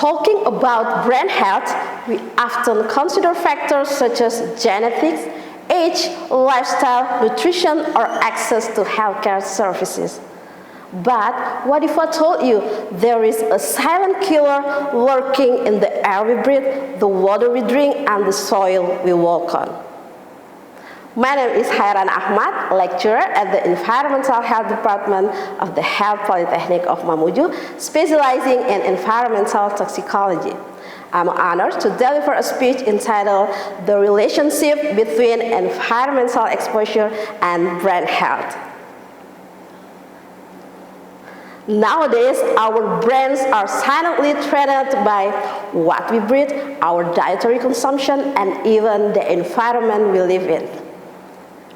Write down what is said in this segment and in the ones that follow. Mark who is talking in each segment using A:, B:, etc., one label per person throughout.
A: Talking about brain health, we often consider factors such as genetics, age, lifestyle, nutrition, or access to healthcare services. But what if I told you there is a silent killer lurking in the air we breathe, the water we drink, and the soil we walk on? My name is Hairan Ahmad, lecturer at the Environmental Health Department of the Health Polytechnic of Mamuju, specializing in environmental toxicology. I'm honored to deliver a speech entitled "The Relationship Between Environmental Exposure and Brain Health." Nowadays, our brains are silently threatened by what we breathe, our dietary consumption, and even the environment we live in.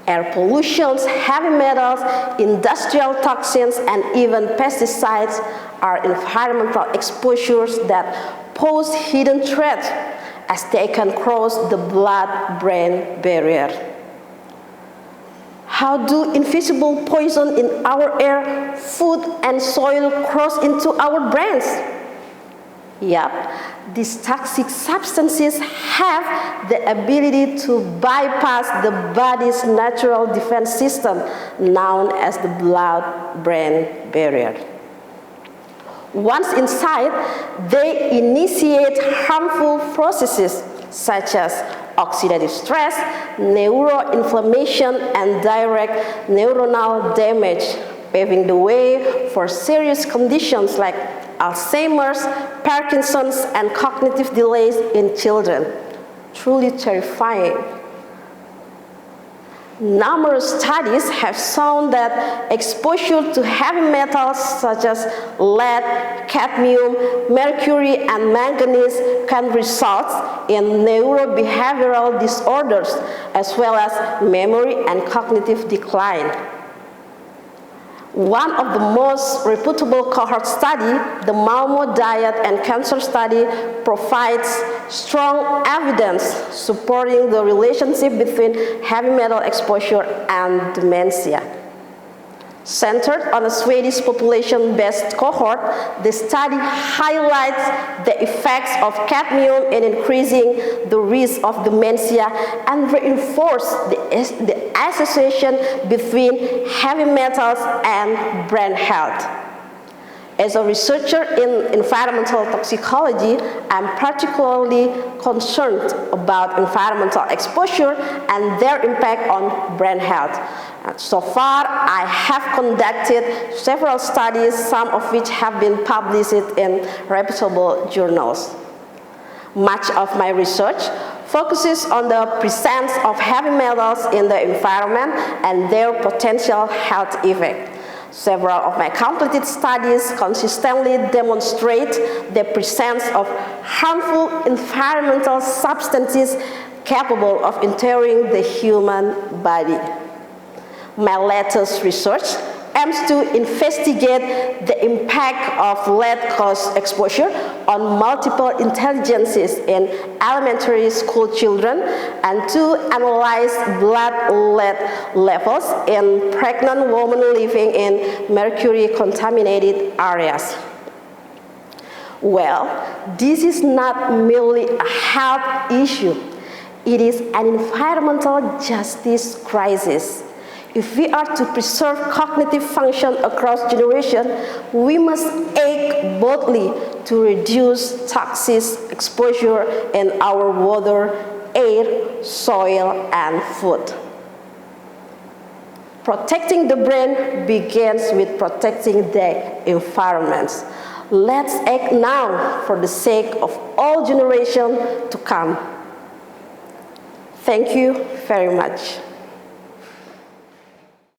A: Air pollution, heavy metals, industrial toxins, and even pesticides are environmental exposures that pose hidden threats as they can cross the blood-brain barrier. How do invisible poison in our air, food, and soil cross into our brains? Yep, these toxic substances have the ability to bypass the body's natural defense system, known as the blood-brain barrier. Once inside, they initiate harmful processes such as oxidative stress, neuroinflammation, and direct neuronal damage, paving the way for serious conditions like Alzheimer's, Parkinson's, and cognitive delays in children. Truly terrifying. Numerous studies have shown that exposure to heavy metals such as lead, cadmium, mercury, and manganese can result in neurobehavioral disorders as well as memory and cognitive decline. One of the most reputable cohort study, the Mamuju Diet and Cancer Study, provides strong evidence supporting the relationship between heavy metal exposure and dementia. Centered on a Swedish population-based cohort, the study highlights the effects of cadmium in increasing the risk of dementia and reinforces the association between heavy metals and brain health. As a researcher in environmental toxicology, I'm particularly concerned about environmental exposure and their impact on brain health. So far, I have conducted several studies, some of which have been published in reputable journals. Much of my research focuses on the presence of heavy metals in the environment and their potential health effect. Several of my completed studies consistently demonstrate the presence of harmful environmental substances capable of entering the human body. My latest research aims to investigate the impact of lead-caused exposure on multiple intelligences in elementary school children and to analyze blood lead levels in pregnant women living in mercury-contaminated areas. Well, this is not merely a health issue. It is an environmental justice crisis. If we are to preserve cognitive function across generations, we must act boldly to reduce toxic exposure in our water, air, soil, and food. Protecting the brain begins with protecting the environment. Let's act now for the sake of all generations to come. Thank you very much.